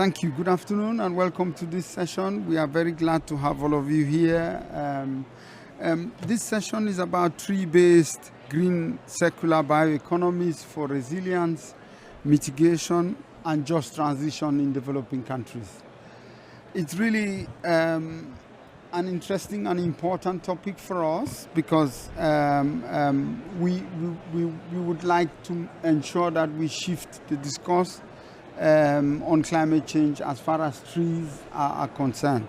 Thank you. Good afternoon and welcome to this session. We are very glad to have all of you here. This session is about tree-based green circular bioeconomies for resilience, mitigation, and just transition in developing countries. It's really an interesting and important topic for us because we would like to ensure that we shift the discourse on climate change as far as trees are concerned.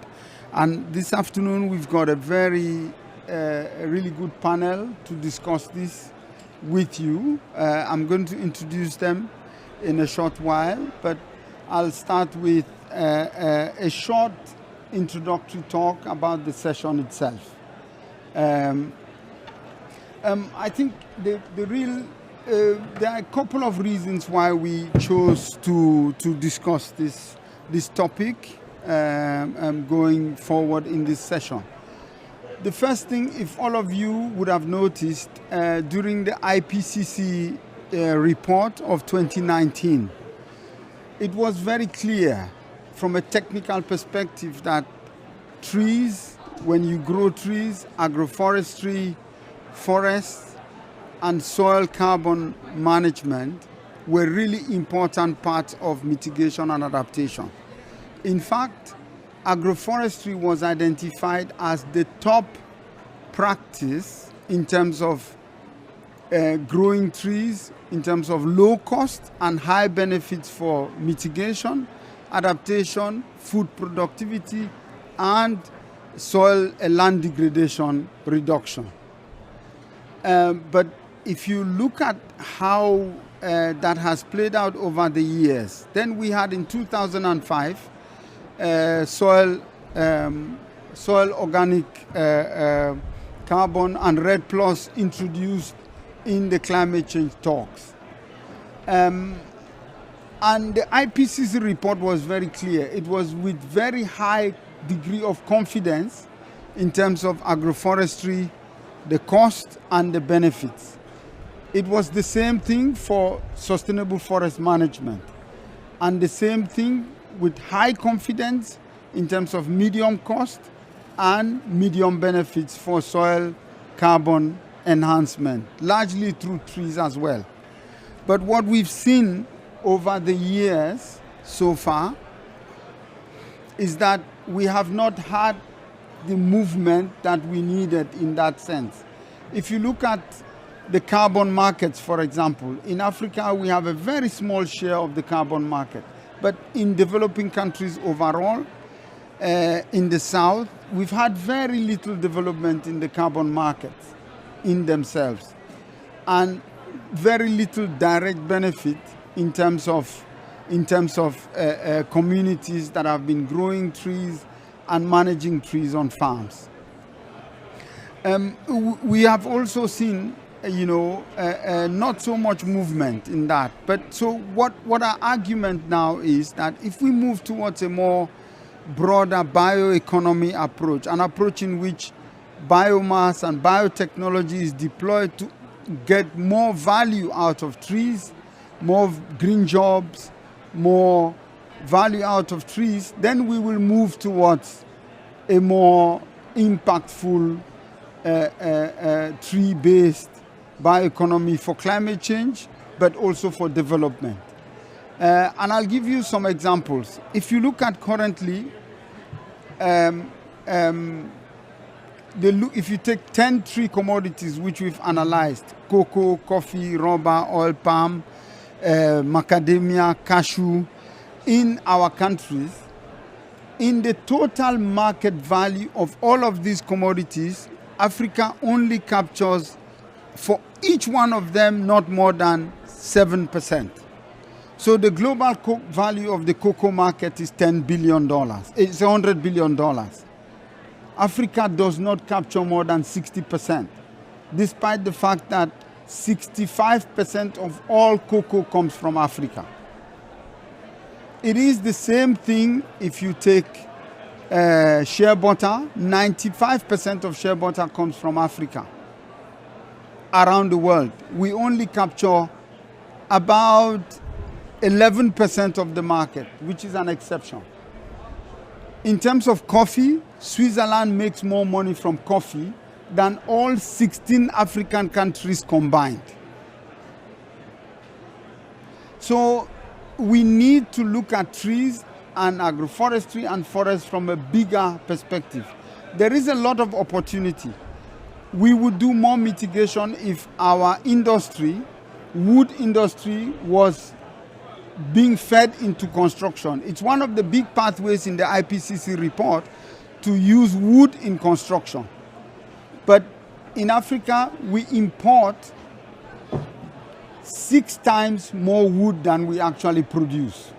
And this afternoon we've got a really good panel to discuss this with you. I'm going to introduce them in a short while, but I'll start with a short introductory talk about the session itself. I think there are a couple of reasons why we chose to discuss this topic going forward in this session. The first thing, if all of you would have noticed, during the IPCC report of 2019, it was very clear from a technical perspective that trees, when you grow trees, agroforestry, forests, and soil carbon management were really important parts of mitigation and adaptation. In fact, agroforestry was identified as the top practice in terms of growing trees, in terms of low cost and high benefits for mitigation, adaptation, food productivity, and soil and land degradation reduction. But if you look at how that has played out over the years, then we had in 2005 soil organic carbon and REDD Plus introduced in the climate change talks. And the IPCC report was very clear. It was with very high degree of confidence in terms of agroforestry, the cost and the benefits. It was the same thing for sustainable forest management, and the same thing with high confidence in terms of medium cost and medium benefits for soil carbon enhancement, largely through trees as well. But what we've seen over the years so far is that we have not had the movement that we needed in that sense. If you look at the carbon markets, for example, in Africa we have a very small share of the carbon market. But in developing countries overall, in the South, we've had very little development in the carbon markets in themselves, and very little direct benefit in terms of communities that have been growing trees and managing trees on farms. We have also seen, not so much movement in that. But so what our argument now is that if we move towards a more broader bioeconomy approach, an approach in which biomass and biotechnology is deployed to get more value out of trees, more green jobs, more value out of trees, then we will move towards a more impactful tree-based bioeconomy for climate change, but also for development. And I'll give you some examples. If you look at currently, if you take 10 tree commodities which we've analyzed, cocoa, coffee, rubber, oil palm, macadamia, cashew, in our countries, in the total market value of all of these commodities, Africa only captures for each one of them not more than 7%. So the global value of the cocoa market is $10 billion. It's $100 billion. Africa does not capture more than 60%, despite the fact that 65% of all cocoa comes from Africa. It is the same thing if you take shea butter. 95% of shea butter comes from Africa. Around the world, we only capture about 11% of the market, which is an exception. In terms of coffee, Switzerland makes more money from coffee than all 16 African countries combined. So we need to look at trees and agroforestry and forests from a bigger perspective. There is a lot of opportunity. We would do more mitigation if our industry, wood industry, was being fed into construction. It's one of the big pathways in the IPCC report to use wood in construction. But in Africa, we import 6 times more wood than we actually produce.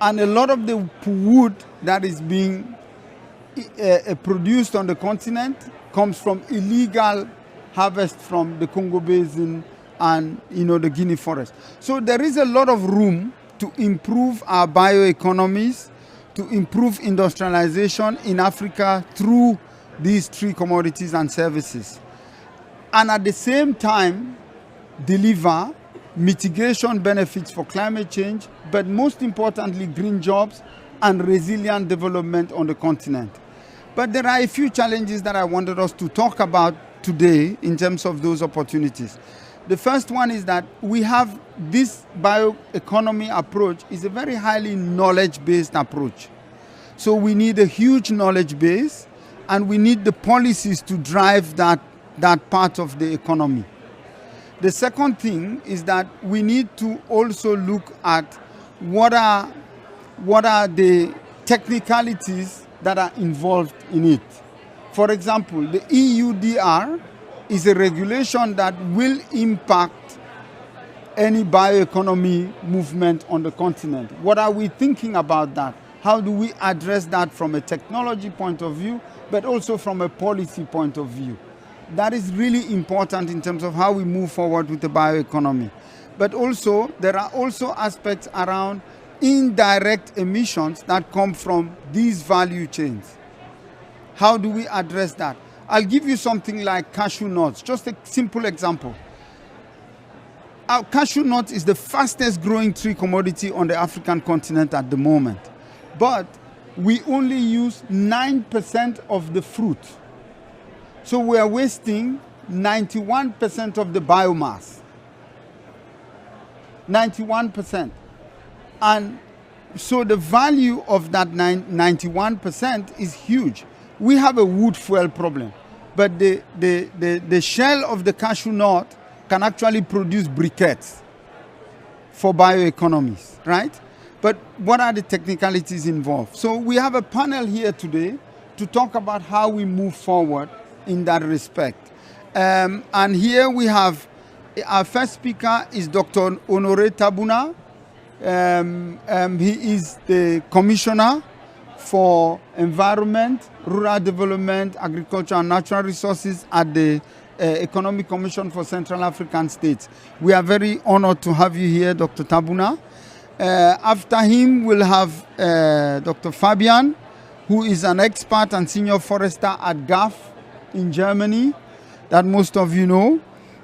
And a lot of the wood that is being produced on the continent comes from illegal harvest from the Congo Basin and the Guinea forest. So there is a lot of room to improve our bioeconomies, to improve industrialization in Africa through these 3 commodities and services. And at the same time, deliver mitigation benefits for climate change, but most importantly, green jobs and resilient development on the continent. But there are a few challenges that I wanted us to talk about today in terms of those opportunities. The first one is that we have this bioeconomy approach is a very highly knowledge-based approach. So we need a huge knowledge base, and we need the policies to drive that part of the economy. The second thing is that we need to also look at what are the technicalities that are involved in it. For example, the EUDR is a regulation that will impact any bioeconomy movement on the continent. What are we thinking about that? How do we address that from a technology point of view, but also from a policy point of view? That is really important in terms of how we move forward with the bioeconomy. But also, there are also aspects around indirect emissions that come from these value chains. How do we address that? I'll give you something like cashew nuts, just a simple example. Our cashew nut is the fastest growing tree commodity on the African continent at the moment. But we only use 9% of the fruit. So we are wasting 91% of the biomass. 91%. And so the value of that 91% is huge. We have a wood fuel problem, but the shell of the cashew nut can actually produce briquettes for bioeconomies, right? But what are the technicalities involved? So we have a panel here today to talk about how we move forward in that respect. And here we have, our first speaker is Dr. Honoré Tabouna. He is the Commissioner for Environment, Rural Development, Agriculture and Natural Resources at the Economic Commission for Central African States. We are very honored to have you here, Dr. Tabouna. After him, we'll have Dr. Fabian, who is an expert and senior forester at GAF in Germany, that most of you know.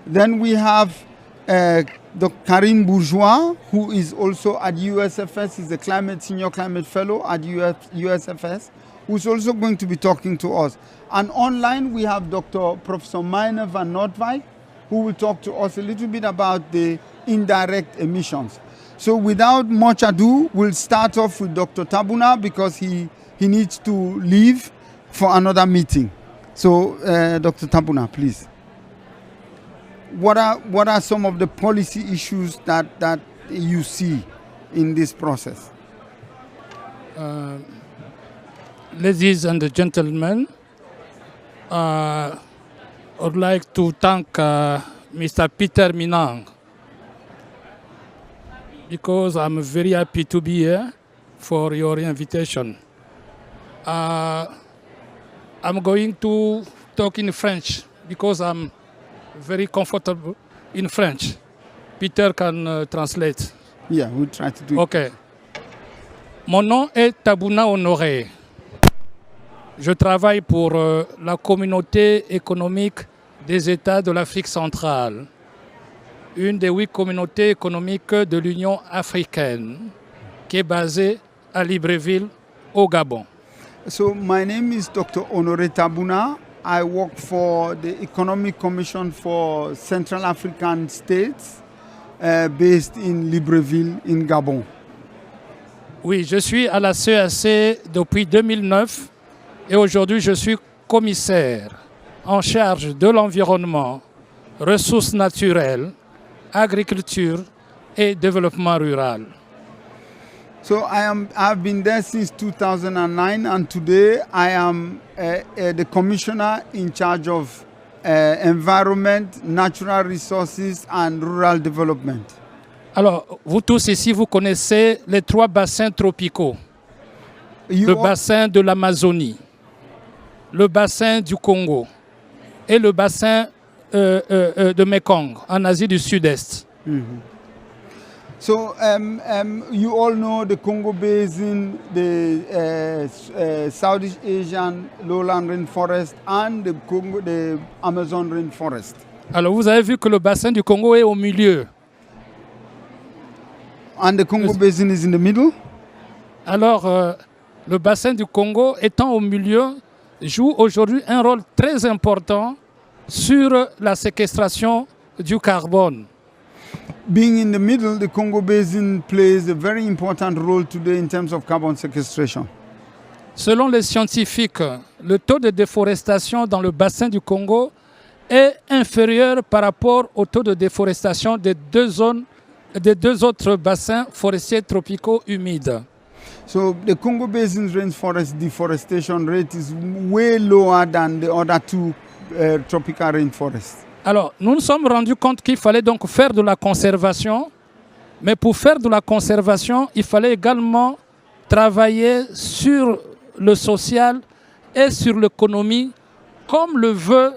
Then we have Dr. Karim Bourgeois, who is also at USFS. He's a senior climate fellow at USFS, who's also going to be talking to us. And online, we have Professor Meine van Noordwijk, who will talk to us a little bit about the indirect emissions. So without much ado, we'll start off with Dr. Tabouna because he needs to leave for another meeting. So, Dr. Tabouna, please. What are some of the policy issues that you see in this process? Ladies and gentlemen, I would like to thank Mr. Peter Minang because I'm very happy to be here for your invitation. I'm going to talk in French because I'm very comfortable in French. Peter can translate. Yeah, we'll try to do it. Ok. Mon nom est Tabouna Honoré. Je travaille pour la communauté économique des États de l'Afrique centrale. une des 8 communautés économiques de l'Union africaine, qui est basée à Libreville, au Gabon. So my name is Dr. Honoré Tabouna. I work for the Economic Commission for Central African States, based in Libreville, in Gabon. Oui, je suis à la CEAC depuis 2009 et aujourd'hui je suis commissaire en charge de l'environnement, ressources naturelles, agriculture et développement rural. So I've been there since 2009, and today I am the commissioner in charge of environment, natural resources and rural development. Alors, vous tous ici, vous connaissez les 3 bassins tropicaux. Le bassin de l'Amazonie, le bassin du Congo et le bassin de Mekong en Asie du Sud-Est. So you all know the Congo Basin, the Southeast Asian lowland rainforest and the Amazon rainforest. Alors, vous avez vu que le bassin du Congo est au milieu. And the Congo Basin is in the middle. Alors, le bassin du Congo étant au milieu, joue aujourd'hui un rôle très important sur la séquestration du carbone. Being in the middle, the Congo Basin plays a very important role today in terms of carbon sequestration. Selon les scientifiques, le taux de déforestation dans le bassin du Congo est inférieur par rapport au taux de déforestation des 2 autres bassins forestiers tropicaux humides. So the Congo Basin's rainforest deforestation rate is way lower than the other 2 tropical rainforests. Alors, nous nous sommes rendus compte qu'il fallait donc faire de la conservation, mais pour faire de la conservation, il fallait également travailler sur le social et sur l'économie, comme le veut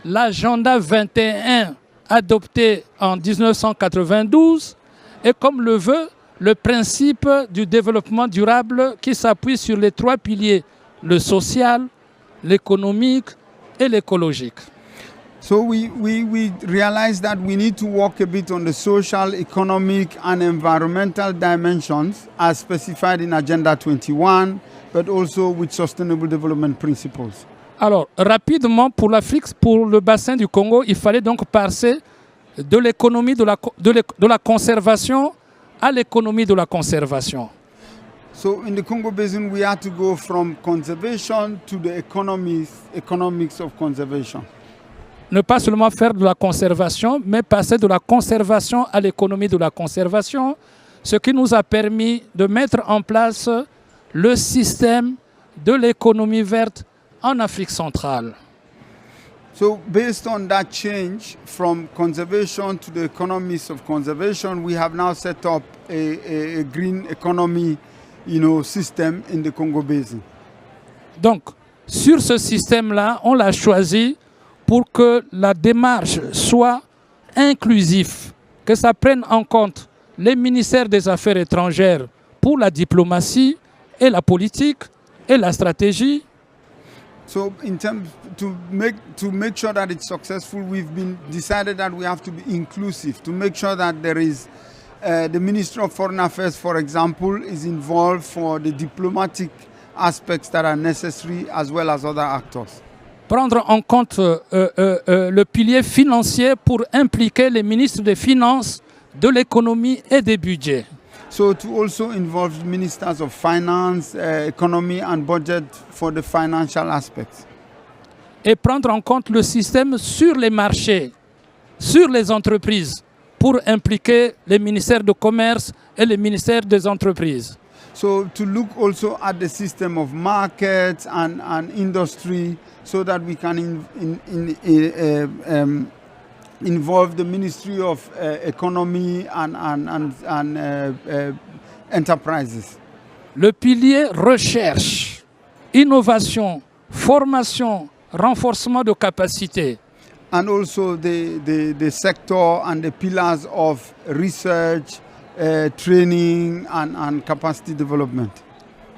l'agenda 21 adopté en 1992 et comme le veut le principe du développement durable qui s'appuie sur les 3 piliers, le social, l'économique et l'écologique. So we realize that we need to work a bit on the social, economic and environmental dimensions as specified in Agenda 21, but also with sustainable development principles. Alors, rapidement, pour l'Afrique, pour le bassin du Congo, il fallait donc passer de l'économie de la conservation à l'économie de la conservation. So in the Congo Basin, we had to go from conservation to the economics of conservation. Ne pas seulement faire de la conservation, mais passer de la conservation à l'économie de la conservation, ce qui nous a permis de mettre en place le système de l'économie verte en Afrique centrale. So based on that change from conservation to the economies of conservation, we have now set up a green economy, system in the Congo Basin. Donc, sur ce système-là, on l'a choisi pour que la démarche soit inclusive, que ça prenne en compte les ministères des Affaires étrangères pour la diplomatie et la politique et la stratégie. So in terms to make sure that it's successful, we've been decided that we have to be inclusive, to make sure that there is the Ministry of Foreign Affairs, for example, is involved for the diplomatic aspects that are necessary, as well as other actors. Prendre en compte le pilier financier pour impliquer les ministres des Finances, de l'économie et des budgets. So to also involve ministers of finance, economy and budget for the financial aspects. Et prendre en compte le système sur les marchés, sur les entreprises, pour impliquer les ministères de commerce et les ministères des entreprises. So to look also at the system of markets and industry, so that we can involve the Ministry of Economy and enterprises. Le pilier recherche, innovation, formation, renforcement de capacité. And also the sector and the pillars of research, training and capacity development.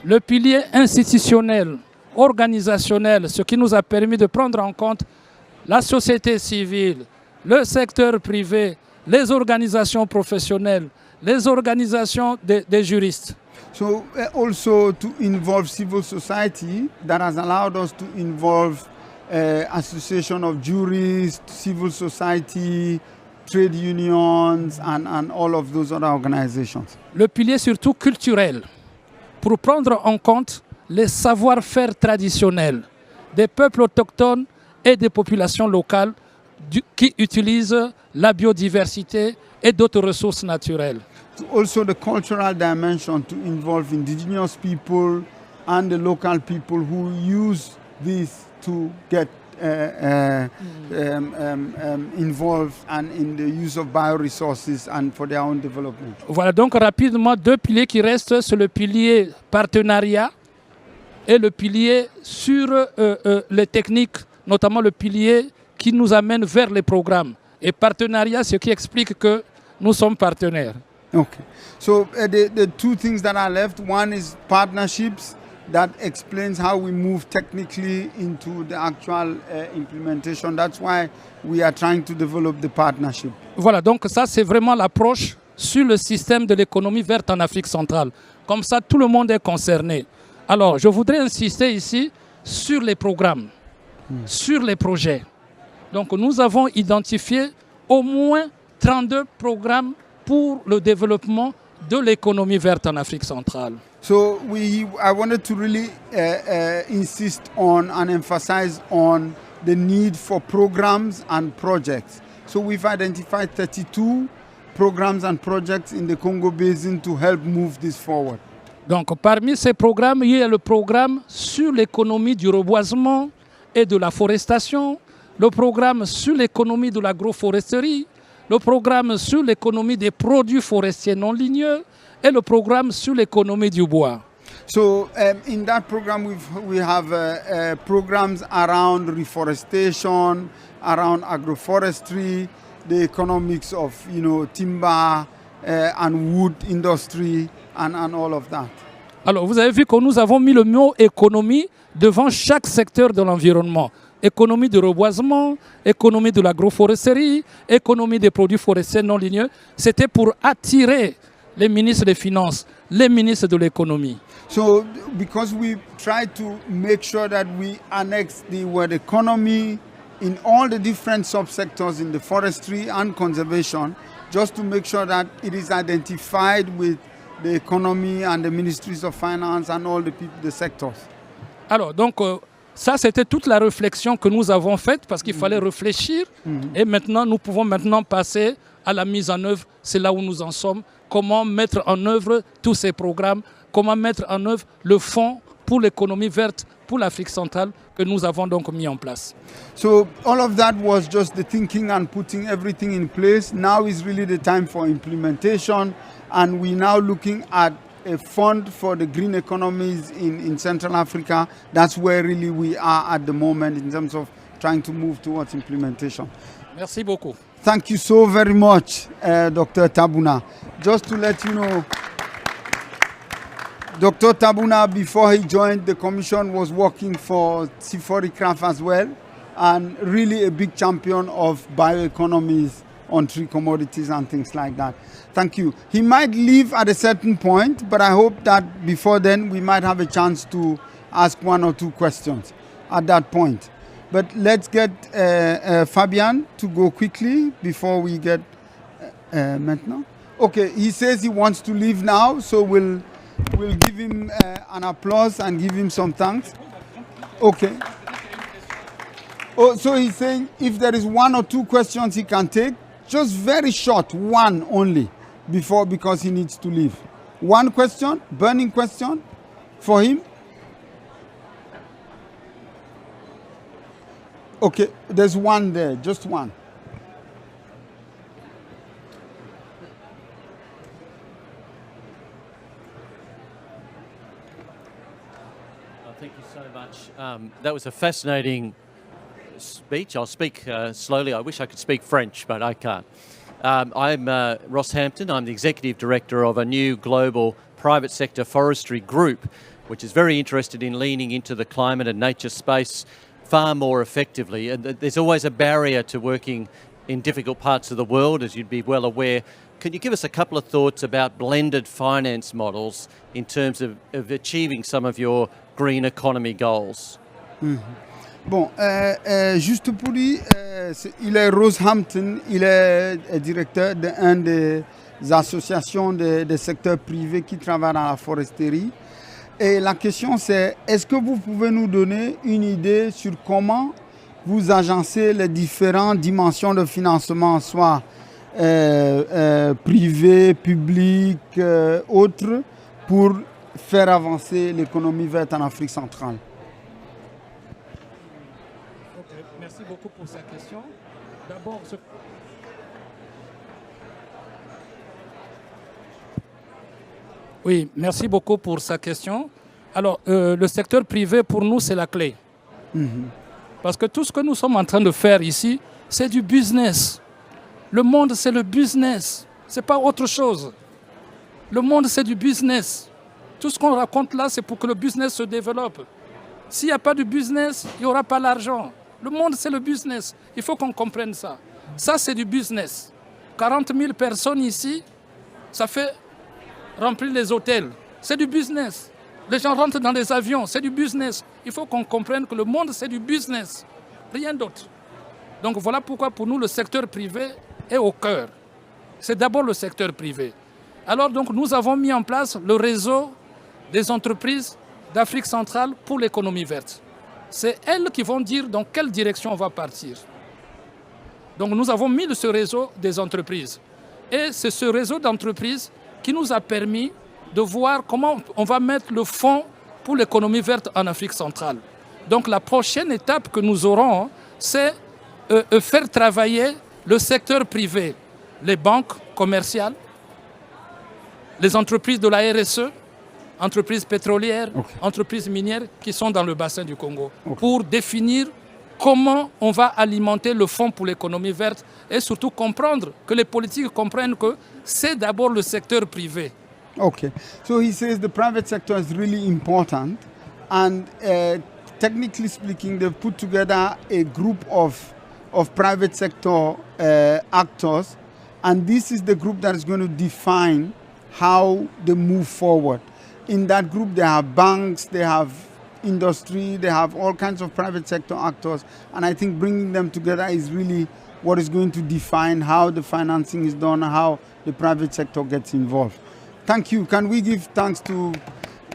Le pilier institutionnel, organisationnel, ce qui nous a permis de prendre en compte la société civile, le secteur privé, les organisations professionnelles, les organisations des juristes. So also to involve civil society, that has allowed us to involve association of jurists, civil society, trade unions, and all of those other organizations. Le pilier surtout culturel, pour prendre en compte les savoir-faire traditionnels des peuples autochtones et des populations locales qui utilisent la biodiversité et d'autres ressources naturelles. Also the cultural dimension to involve indigenous people and the local people who use this to get involved and in the use of bioresources and for their own development. Voilà donc rapidement deux piliers qui restent, c'est le pilier partenariat et le pilier sur les techniques, notamment le pilier qui nous amène vers les programmes. Et partenariat, ce qui explique que nous sommes partenaires. Okay. So the two things that are left, one is partnerships that explains how we move technically into the actual implementation. That's why we are trying to develop the partnership. Voilà, donc ça c'est vraiment l'approche sur le système de l'économie verte en Afrique centrale. Comme ça, tout le monde est concerné. Alors, je voudrais insister ici sur les programmes, sur les projets. Donc, nous avons identifié au moins 32 programmes pour le développement de l'économie verte en Afrique centrale. So I wanted to really insist on and emphasize on the need for programs and projects. So we've identified 32 programs and projects in the Congo Basin to help move this forward. Donc, parmi ces programmes, il y a le programme sur l'économie du reboisement et de la forestation, le programme sur l'économie de l'agroforesterie, le programme sur l'économie des produits forestiers non ligneux et le programme sur l'économie du bois. So in that program we have programs around reforestation, around agroforestry, the economics of timber and wood industry and all of that. Alors vous avez vu que nous avons mis le mot économie devant chaque secteur de l'environnement. Économie du reboisement, économie de l'agroforesterie, économie des produits forestiers non ligneux. C'était pour attirer les ministres des Finances, les ministres de l'économie. So because we try to make sure that we annex the word economy in all the different subsectors in the forestry and conservation, just to make sure that it is identified with the economy and the ministries of finance and all the people, the sectors. Alors donc ça c'était toute la réflexion que nous avons faite parce qu'il fallait réfléchir et maintenant nous pouvons passer à la mise en œuvre. C'est là où nous en sommes. Comment mettre en œuvre tous ces programmes, comment mettre en œuvre le fonds pour l'économie verte pour l'Afrique centrale que nous avons donc mis en place. So all of that was just the thinking and putting everything in place. Now is really the time for implementation, and we're now looking at a fund for the green economies in Central Africa. That's where really we are at the moment in terms of trying to move towards implementation. Merci beaucoup. Thank you so very much, Dr. Tabuna. Just to let you know, Dr. Tabuna, before he joined the commission, was working for Sifori-Craft as well, and really a big champion of bioeconomies on tree commodities and things like that. Thank you. He might leave at a certain point, but I hope that before then we might have a chance to ask one or two questions at that point. But let's get Fabian to go quickly before we get maintenant. Okay, he says he wants to leave now, so we'll give him an applause and give him some thanks. Okay. Oh, so he's saying if there is one or two questions he can take, just very short, one only, because he needs to leave. One question, burning question for him. Okay, there's one there, just one. Thank you so much. That was a fascinating speech. I'll speak slowly. I wish I could speak French, but I can't. I'm Ross Hampton. I'm the Executive Director of a new global private sector forestry group, which is very interested in leaning into the climate and nature space far more effectively. And there's always a barrier to working in difficult parts of the world, as you'd be well aware. Can you give us a couple of thoughts about blended finance models in terms of achieving some of your green economy goals? Bon, juste pour lui, il est Rosehampton, il est directeur d'une des associations des secteurs privés qui travaillent dans la foresterie. Et la question c'est, est-ce que vous pouvez nous donner une idée sur comment vous agencez les différentes dimensions de financement, soit privé, public, autres, pour faire avancer l'économie verte en Afrique centrale? Ok, merci beaucoup pour sa question. D'abord, Oui, merci beaucoup pour sa question. Alors, le secteur privé, pour nous, c'est la clé. Parce que tout ce que nous sommes en train de faire ici, c'est du business. Le monde, c'est le business. Ce n'est pas autre chose. Le monde, c'est du business. Tout ce qu'on raconte là, c'est pour que le business se développe. S'il n'y a pas de business, il n'y aura pas l'argent. Le monde, c'est le business. Il faut qu'on comprenne ça. Ça, c'est du business. 40 000 personnes ici, ça fait remplir les hôtels. C'est du business. Les gens rentrent dans les avions, c'est du business. Il faut qu'on comprenne que le monde, c'est du business. Rien d'autre. Donc voilà pourquoi pour nous, le secteur privé est au cœur. C'est d'abord le secteur privé. Alors donc nous avons mis en place le réseau des entreprises d'Afrique centrale pour l'économie verte. C'est elles qui vont dire dans quelle direction on va partir. Donc nous avons mis ce réseau des entreprises. Et c'est ce réseau d'entreprises qui nous a permis de voir comment on va mettre le fonds pour l'économie verte en Afrique centrale. Donc la prochaine étape que nous aurons, c'est faire travailler le secteur privé, les banques commerciales, les entreprises de la RSE, entreprises pétrolières, entreprises minières qui sont dans le bassin du Congo, pour définir comment on va alimenter le fonds pour l'économie verte et surtout comprendre, que les politiques comprennent que c'est d'abord le secteur privé. Okay, so he says the private sector is really important, and technically speaking, they've put together a group of private sector actors, and this is the group that is going to define how they move forward. In that group, they have banks, they have industry, they have all kinds of private sector actors, and I think bringing them together is really what is going to define how the financing is done, how the private sector gets involved. Thank you. Can we give thanks to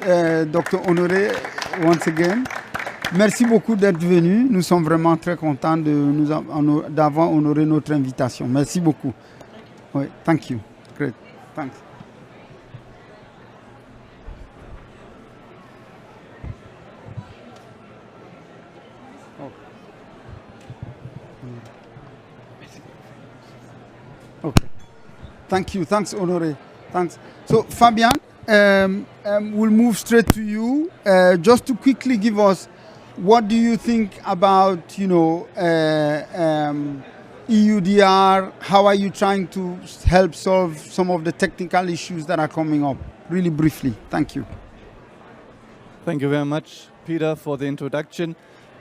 Dr. Honoré once again? Merci beaucoup d'être venu. Nous sommes vraiment très contents d'avoir honoré notre invitation. Merci beaucoup. Oui, thank you. Great. Thanks. Okay. Thank you. Thanks, Honoré. Thanks. So, Fabian, we'll move straight to you. Just to quickly give us, what do you think about, EUDR? How are you trying to help solve some of the technical issues that are coming up? Really briefly. Thank you. Thank you very much, Peter, for the introduction.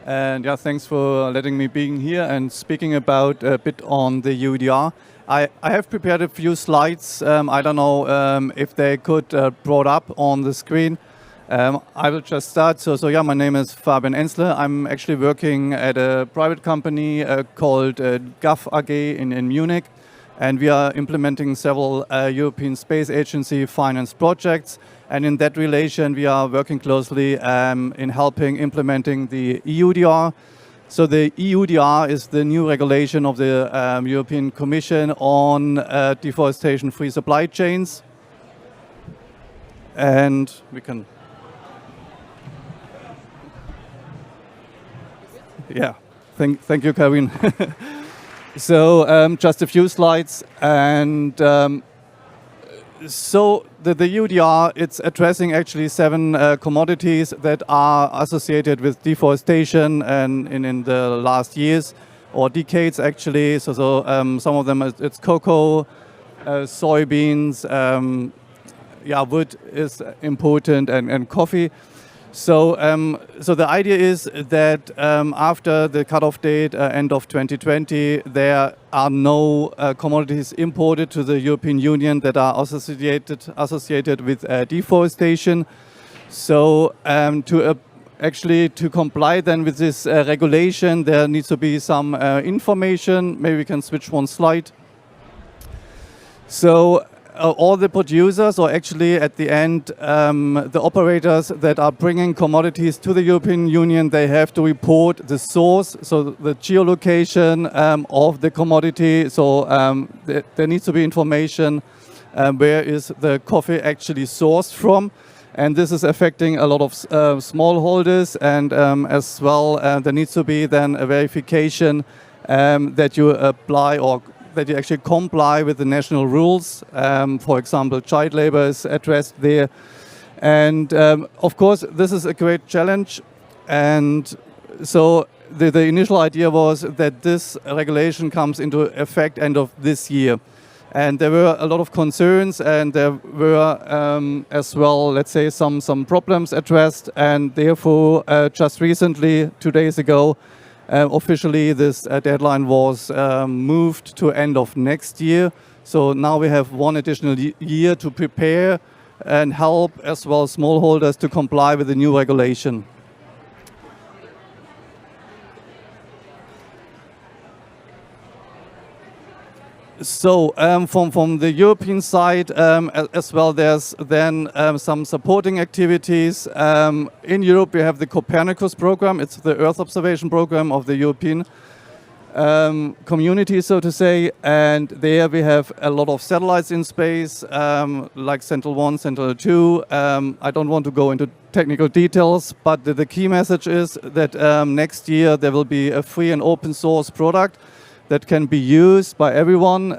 And yeah, thanks for letting me be here and speaking about a bit on the EUDR. I have prepared a few slides. I don't know if they could brought up on the screen. I will just start. So yeah, my name is Fabian Ensler. I'm actually working at a private company called GAF AG in Munich. And we are implementing several European Space Agency financed projects. And in that relation, we are working closely in helping implementing the EUDR. So the EUDR is the new regulation of the European Commission on deforestation-free supply chains. And we can... Yeah, thank you, Karin. So just a few slides. And so the EUDR, it's addressing actually 7 commodities that are associated with deforestation and in the last years or decades actually. So some of them, it's cocoa, soybeans, wood is important, and coffee. So the idea is that after the cutoff date, end of 2020, there are no commodities imported to the European Union that are associated with deforestation. So to comply then with this regulation, there needs to be some information. Maybe we can switch one slide. So all the producers, or actually at the end, the operators that are bringing commodities to the European Union, they have to report the source, so the geolocation of the commodity. So there needs to be information where is the coffee actually sourced from. And this is affecting a lot of smallholders, and as well there needs to be then a verification that you apply or that you actually comply with the national rules. For example, child labor is addressed there. And of course, this is a great challenge. And so the initial idea was that this regulation comes into effect end of this year. And there were a lot of concerns, and there were as well, let's say, some problems addressed. And therefore, just recently, 2 days ago, officially this deadline was moved to end of next year. So now we have one additional year to prepare and help as well smallholders to comply with the new regulation. So from the European side as well, there's then some supporting activities. In Europe, we have the Copernicus program. It's the Earth observation program of the European community, so to say. And there we have a lot of satellites in space, like Sentinel-1, Sentinel-2. I don't want to go into technical details, but the key message is that next year there will be a free and open source product that can be used by everyone,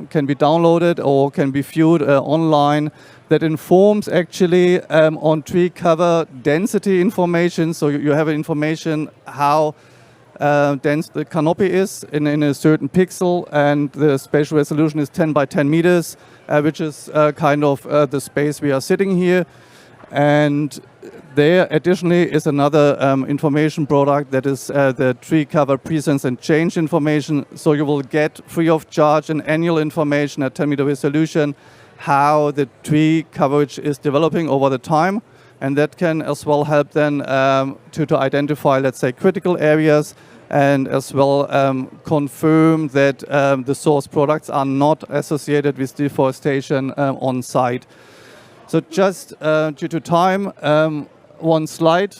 can be downloaded or can be viewed online, that informs actually on tree cover density information. So you have information how dense the canopy is in a certain pixel, and the spatial resolution is 10 by 10 meters, which is kind of the space we are sitting here. And there additionally is another information product that is the tree cover presence and change information. So you will get free of charge an annual information at 10 meter resolution how the tree coverage is developing over the time. And that can as well help then to identify, let's say, critical areas, and as well confirm that the source products are not associated with deforestation on site. So just due to time, one slide.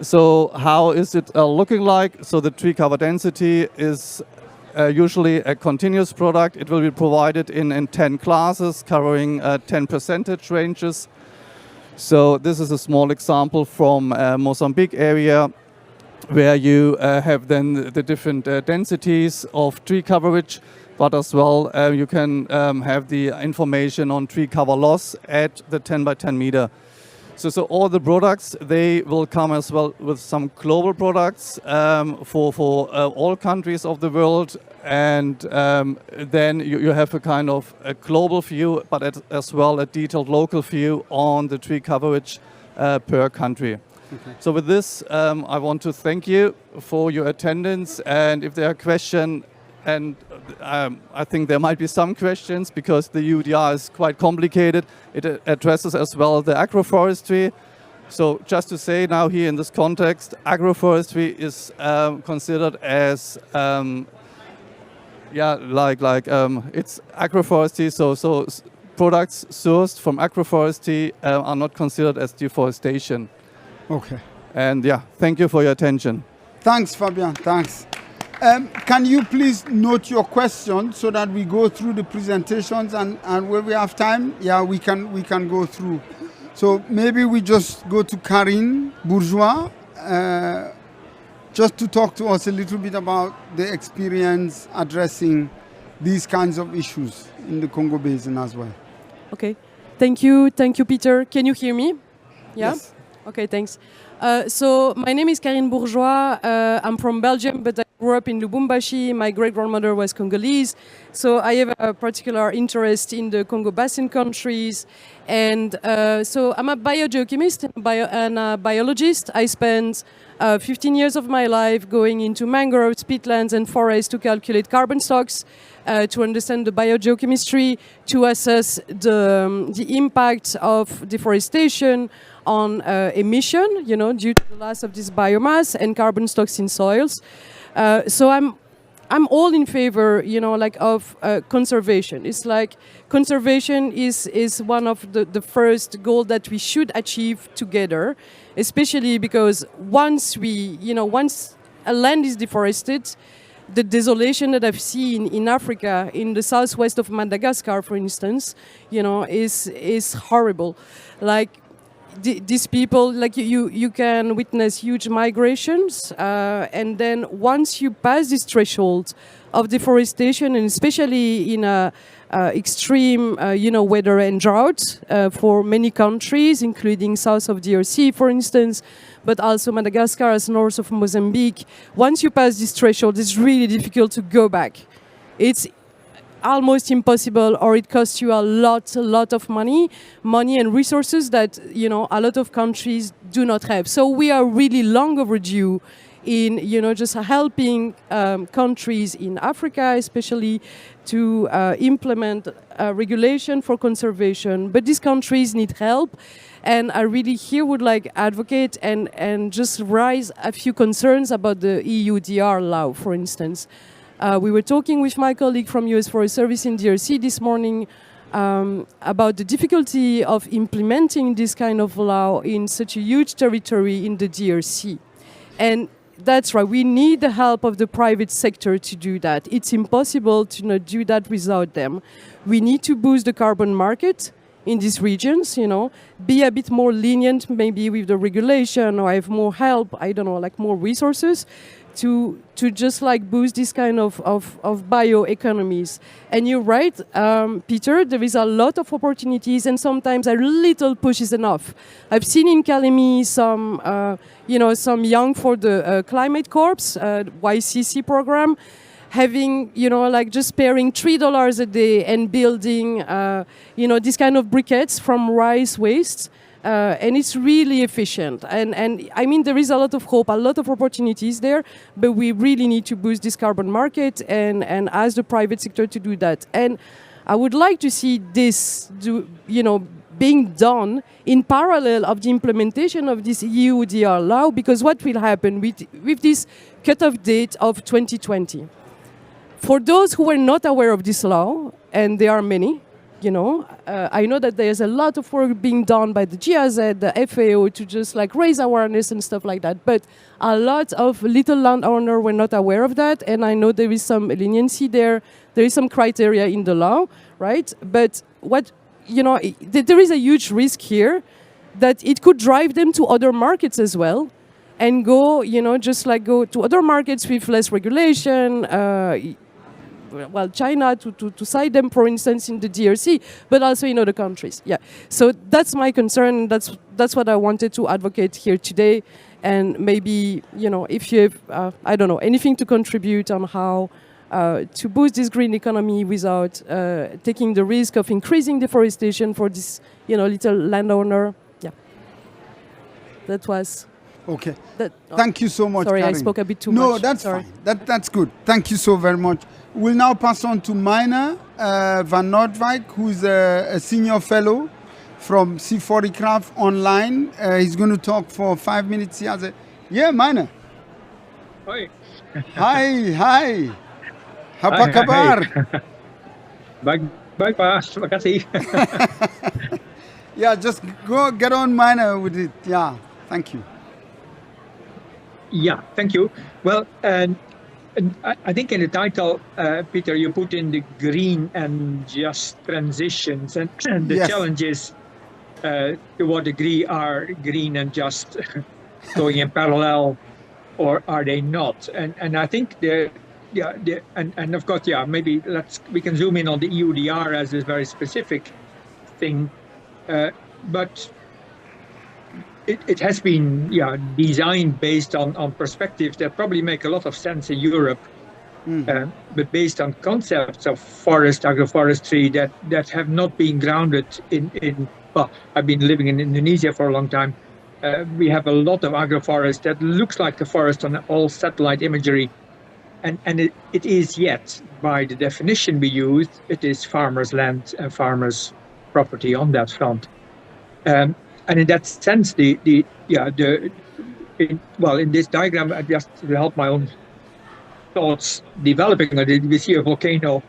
So how is it looking like? So the tree cover density is usually a continuous product. It will be provided in 10 classes covering 10 percentage ranges. So this is a small example from Mozambique area, where you have then the different densities of tree coverage, but as well you can have the information on tree cover loss at the 10 by 10 meter. So all the products, they will come as well with some global products for all countries of the world, and then you have a kind of a global view, but as well a detailed local view on the tree coverage per country. Okay. So with this, I want to thank you for your attendance, and if there are questions, and I think there might be some questions because the UDR is quite complicated. It addresses as well the agroforestry. So just to say now here in this context, agroforestry is considered as it's agroforestry. So products sourced from agroforestry are not considered as deforestation. Okay. And yeah, thank you for your attention. Thanks, Fabian. Thanks. Can you please note your questions so that we go through the presentations, and when we have time, yeah, we can go through. So maybe we just go to Karine Bourgeois, just to talk to us a little bit about the experience addressing these kinds of issues in the Congo Basin as well. Okay, thank you, Peter. Can you hear me? Yeah. Yes. Okay, thanks. So my name is Karine Bourgeois. I'm from Belgium, but I grew up in Lubumbashi. My great-grandmother was Congolese. So I have a particular interest in the Congo Basin countries. And so I'm a biogeochemist and a biologist. I spent 15 years of my life going into mangroves, peatlands, and forests to calculate carbon stocks, to understand the biogeochemistry, to assess the impact of deforestation on emission, due to the loss of this biomass and carbon stocks in soils. So I'm all in favor, of conservation. It's like conservation is one of the first goal that we should achieve together, especially because once a land is deforested, the desolation that I've seen in Africa, in the southwest of Madagascar, for instance, is horrible. Like these people, like you can witness huge migrations, and then once you pass this threshold of deforestation, and especially in extreme, weather and drought for many countries, including south of DRC, for instance, but also Madagascar as north of Mozambique. Once you pass this threshold, it's really difficult to go back. It's almost impossible, or it costs you a lot of money and resources that a lot of countries do not have. So we are really long overdue in just helping countries in Africa, especially to implement regulation for conservation. But these countries need help, and I really here would like advocate and just raise a few concerns about the EUDR law, for instance. We were talking with my colleague from US Forest Service in DRC this morning about the difficulty of implementing this kind of law in such a huge territory in the DRC. And that's right, we need the help of the private sector to do that. It's impossible to not do that without them. We need to boost the carbon market in these regions, be a bit more lenient maybe with the regulation, or have more help, I don't know, like more resources to just like boost this kind of bioeconomies. And you're right, Peter, there is a lot of opportunities, and sometimes a little push is enough. I've seen in Kalemi some young for the Climate Corps, YCC program, having, just paying $3 a day and building, these kind of briquettes from rice waste. And it's really efficient. And I mean, there is a lot of hope, a lot of opportunities there, but we really need to boost this carbon market and ask the private sector to do that. And I would like to see this, being done in parallel of the implementation of this EUDR law, because what will happen with this cutoff date of 2020? For those who are not aware of this law, and there are many, I know that there's a lot of work being done by the GIZ, the FAO, to just like raise awareness and stuff like that. But a lot of little landowners were not aware of that, and I know there is some leniency there. There is some criteria in the law, right? But there is a huge risk here that it could drive them to other markets as well, and go, go to other markets with less regulation. China to cite them, for instance, in the DRC, but also in other countries. Yeah. So that's my concern. That's what I wanted to advocate here today. And maybe, if you have, I don't know, anything to contribute on how to boost this green economy without taking the risk of increasing deforestation for this, little landowner. Yeah. That was... Okay. Thank you so much, Sorry, Karin. I spoke a bit too much. No, that's Sorry. fine. That's good. Thank you so very much. We'll now pass on to Mina van Noordwijk, who's a senior fellow from C40 Craft Online. He's going to talk for 5 minutes. Yeah, Mina. Hoi. Hi. Apa kabar? Baik, Pak. Terima kasih. Yeah, just get on, Mina, with it. Yeah, thank you. Yeah, thank you. Well, and I think in the title, Peter, you put in the green and just transitions, and the Yes. challenges to what degree are green and just going in parallel, or are they not? And I think and of course, maybe we can zoom in on the EUDR as a very specific thing, but it has been designed based on perspectives that probably make a lot of sense in Europe, but based on concepts of forest, agroforestry that have not been grounded in well, I've been living in Indonesia for a long time. We have a lot of agroforest that looks like a forest on all satellite imagery, and it is yet, by the definition we use, it is farmers' land and farmers' property on that front. And in that sense, in this diagram, I just to help my own thoughts developing, we see a volcano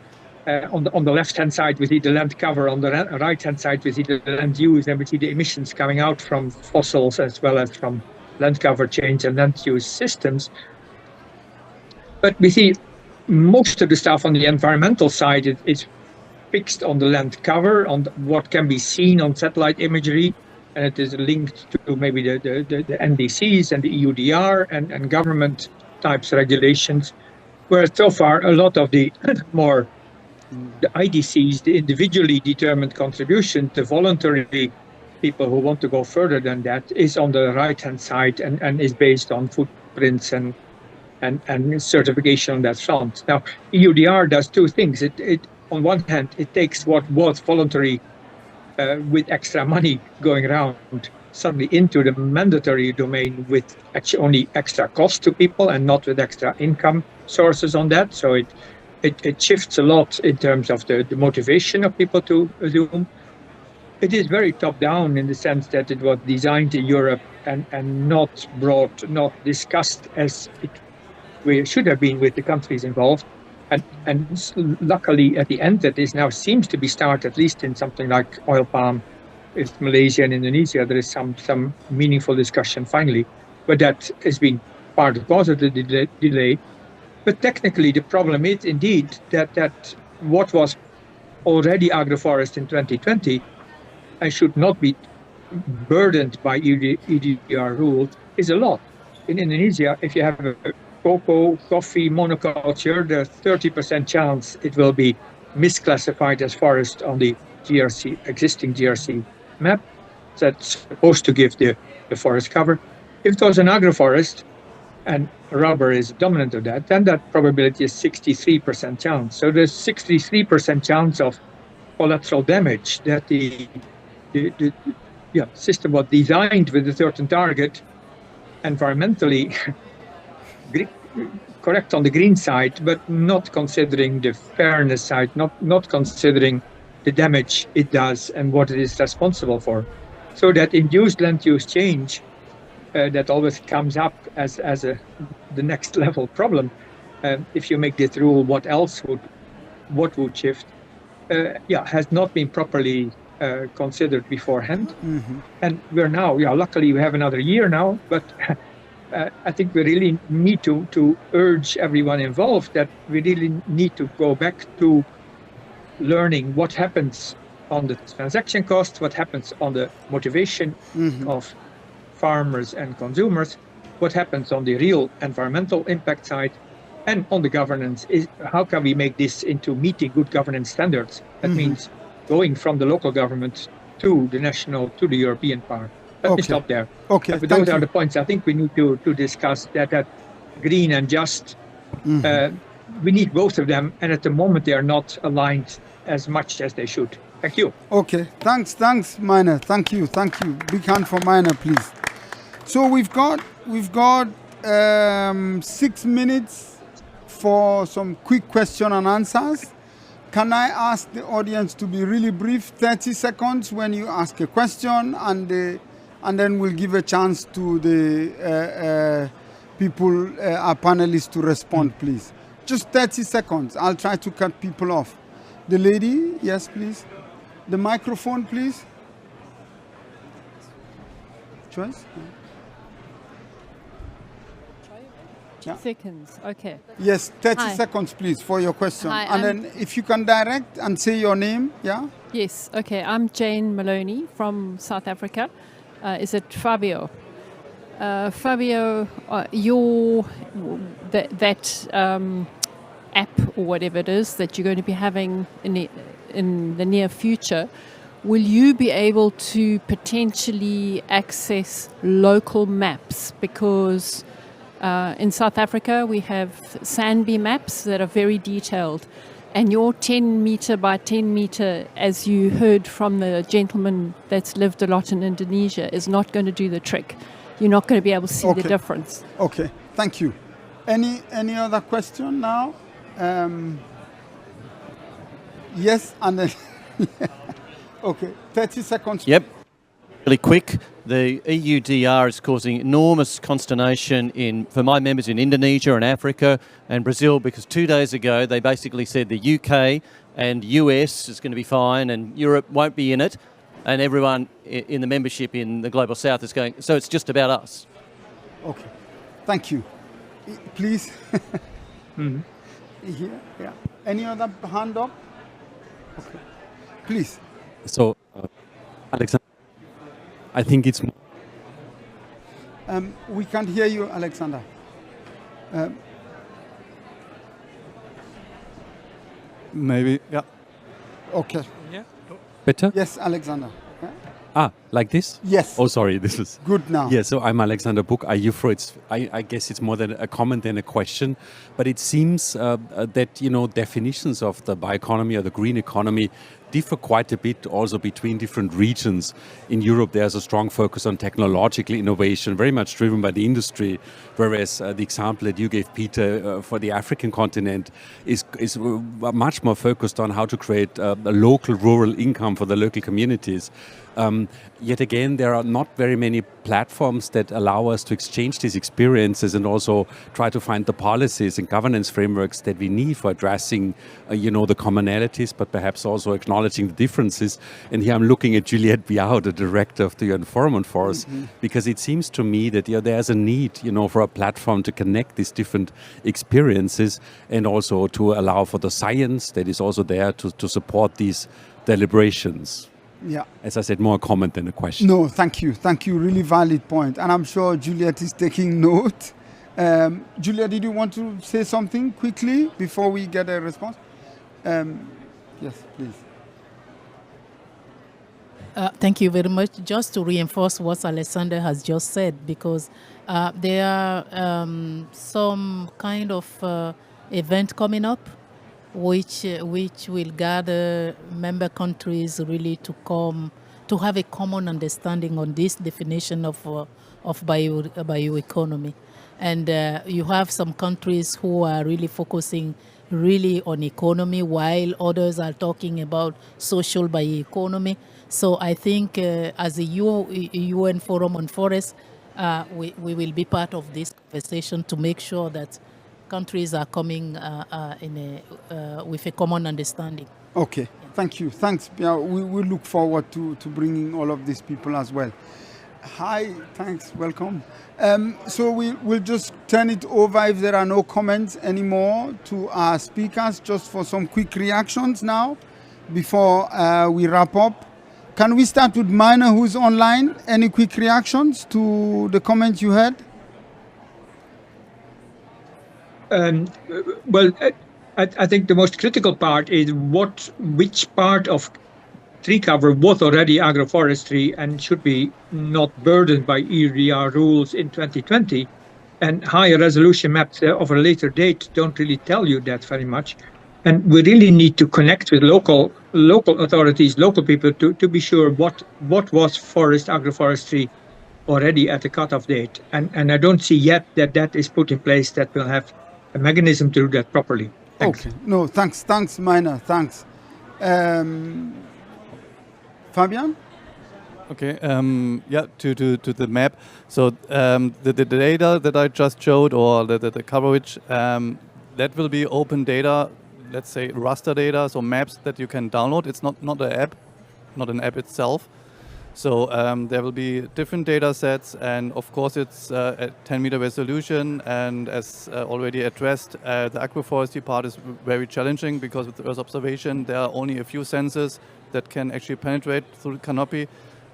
on the left-hand side, we see the land cover. On the right-hand side, we see the land use, and we see the emissions coming out from fossils as well as from land cover change and land use systems. But we see most of the stuff on the environmental side is fixed on the land cover, on what can be seen on satellite imagery, and it is linked to maybe the NDCs and the EUDR and government types regulations, whereas so far a lot of the more the IDCs, the individually determined contribution, the voluntary people who want to go further than that, is on the right-hand side and is based on footprints and certification on that front. Now, EUDR does two things. It on one hand, it takes what was voluntary with extra money going around suddenly into the mandatory domain with actually only extra cost to people and not with extra income sources on that. So it shifts a lot in terms of the motivation of people to assume. It is very top-down in the sense that it was designed in Europe and not brought, not discussed as it should have been with the countries involved. And luckily, at the end, that this now seems to be started, at least in something like oil palm, with Malaysia and Indonesia, there is some meaningful discussion finally. But that has been part of the cause of the delay. But technically, the problem is indeed that what was already agroforest in 2020 and should not be burdened by EUDR rules is a lot. In Indonesia, if you have a cocoa, coffee monoculture, there's 30% chance it will be misclassified as forest on the existing GRC map. That's supposed to give the forest cover. If it was an agroforest, and rubber is dominant of that, then that probability is 63% chance. So there's 63% chance of collateral damage that the system was designed with a certain target, environmentally correct on the green side, but not considering the fairness side, not considering the damage it does and what it is responsible for. So that induced land use change that always comes up as the next level problem. If you make this rule, what would shift? Has not been properly considered beforehand. And we're now, luckily we have another year now, but I think we really need to urge everyone involved that we really need to go back to learning what happens on the transaction costs, what happens on the motivation of farmers and consumers, what happens on the real environmental impact side, and on the governance, is how can we make this into meeting good governance standards? That means going from the local government to the national, to the European part. Let me stop there. Okay, but those are the points I think we need to discuss, that green and just. We need both of them, and at the moment they are not aligned as much as they should. Thank you. Okay, thanks, Miner. Thank you. Big hand for Miner, please. So we've got 6 minutes for some quick question and answers. Can I ask the audience to be really brief, 30 seconds when you ask a question, and then we'll give a chance to the people, our panelists, to respond, please. Just 30 seconds. I'll try to cut people off. The lady, yes, please. The microphone, please. Choice? Seconds, okay. Yes, 30 Hi. seconds, please, for your question. Hi, and then if you can direct and say your name, yeah? Yes, okay. I'm Jane Maloney from South Africa. Is it Fabio? Fabio, that app or whatever it is that you're going to be having in the near future, will you be able to potentially access local maps? Because in South Africa, we have Sanbi maps that are very detailed. And your 10 meter by 10 meter, as you heard from the gentleman that's lived a lot in Indonesia, is not going to do the trick. You're not going to be able to see the difference. Okay, thank you. Any other question now? Yes, and then okay, 30 seconds. Yep. Really quick, the EUDR is causing enormous consternation for my members in Indonesia and Africa and Brazil, because 2 days ago they basically said the UK and US is going to be fine and Europe won't be in it, and everyone in the membership in the Global South is going, so it's just about us. Okay, thank you. Please. Here, yeah. Any other hand up? Okay, please. So, Alexander, I think it's... We can't hear you, Alexander. Maybe, yeah. Okay. Yeah. Better? Yes, Alexander. Yeah? Ah, like this? Yes. Oh, sorry, this is... Good now. Yeah, so I'm Alexander Book. I guess it's more than a comment than a question, but it seems that, definitions of the bioeconomy or the green economy differ quite a bit also between different regions. In Europe, there's a strong focus on technological innovation, very much driven by the industry, whereas the example that you gave, Peter, for the African continent is much more focused on how to create a local rural income for the local communities. Yet again, there are not very many platforms that allow us to exchange these experiences and also try to find the policies and governance frameworks that we need for addressing, the commonalities, but perhaps also acknowledging the differences. And here I'm looking at Juliette Biao, the director of the UN Forum on Forests, because it seems to me that there's a need, for a platform to connect these different experiences and also to allow for the science that is also there to support these deliberations. Yeah. As I said, more a comment than a question. No, thank you. Thank you. Really valid point. And I'm sure Juliet is taking note. Juliet, did you want to say something quickly before we get a response? Yes, please. Thank you very much. Just to reinforce what Alexander has just said, because there are some kind of event coming up which will gather member countries really to come to have a common understanding on this definition of bioeconomy. And you have some countries who are really focusing really on economy, while others are talking about social bioeconomy. So I think as a UN Forum on Forests, we will be part of this conversation to make sure that countries are coming with a common understanding. Okay, thank you. Thanks. Yeah, we look forward to bringing all of these people as well. Hi, thanks, welcome. So we'll just turn it over if there are no comments anymore to our speakers, just for some quick reactions now before we wrap up. Can we start with Mina, who's online? Any quick reactions to the comments you heard? Well, I think the most critical part is which part of tree cover was already agroforestry and should be not burdened by EUDR rules in 2020. And higher resolution maps of a later date don't really tell you that very much. And we really need to connect with local authorities, local people to be sure what was forest agroforestry already at the cutoff date. And I don't see yet that is put in place that will have a mechanism to do that properly. Thanks. Okay. No, thanks, Mina, thanks. Fabian? Okay, yeah, to the map. So the data that I just showed, or the coverage, that will be open data, let's say raster data, so maps that you can download. It's not an app, not an app itself. So there will be different data sets, and of course it's at 10-meter resolution, and as already addressed, the agroforestry part is very challenging because with Earth observation there are only a few sensors that can actually penetrate through the canopy,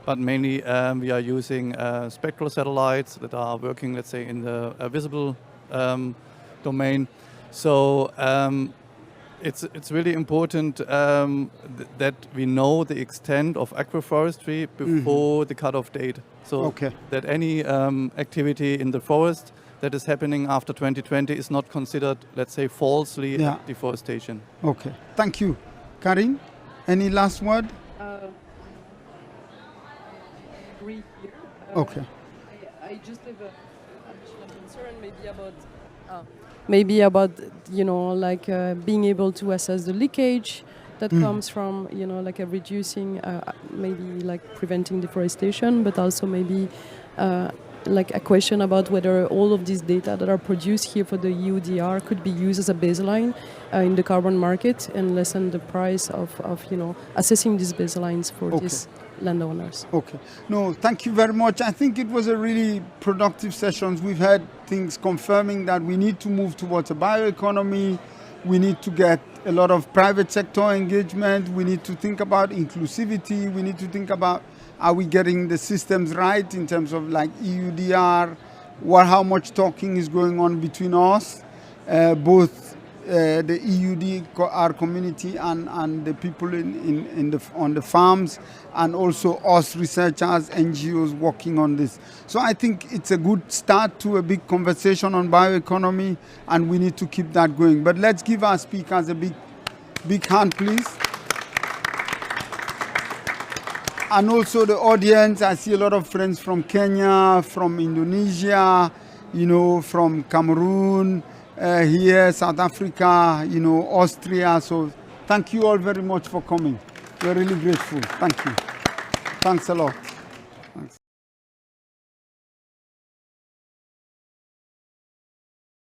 but mainly we are using spectral satellites that are working, let's say, in the visible domain. So it's really important that we know the extent of agroforestry before the cutoff date. So that any activity in the forest that is happening after 2020 is not considered, let's say, falsely deforestation. Okay, thank you. Karin, any last word? Okay. I just have a concern maybe about you know, like being able to assess the leakage that comes from, you know, like a reducing, maybe like preventing deforestation, but also maybe like a question about whether all of these data that are produced here for the EUDR could be used as a baseline in the carbon market and lessen the price of you know, assessing these baselines for these landowners. Okay. No, thank you very much. I think it was a really productive session. We've had things confirming that we need to move towards a bioeconomy. We need to get a lot of private sector engagement. We need to think about inclusivity. We need to think about, are we getting the systems right in terms of like EUDR, how much talking is going on between us, both the EUDR community and the people on the farms, and also us researchers, NGOs working on this. So I think it's a good start to a big conversation on bioeconomy, and we need to keep that going. But let's give our speakers a big hand, please. And also the audience, I see a lot of friends from Kenya, from Indonesia, you know, from Cameroon, here, South Africa, you know, Austria. So thank you all very much for coming. We're really grateful. Thank you. Thanks a lot.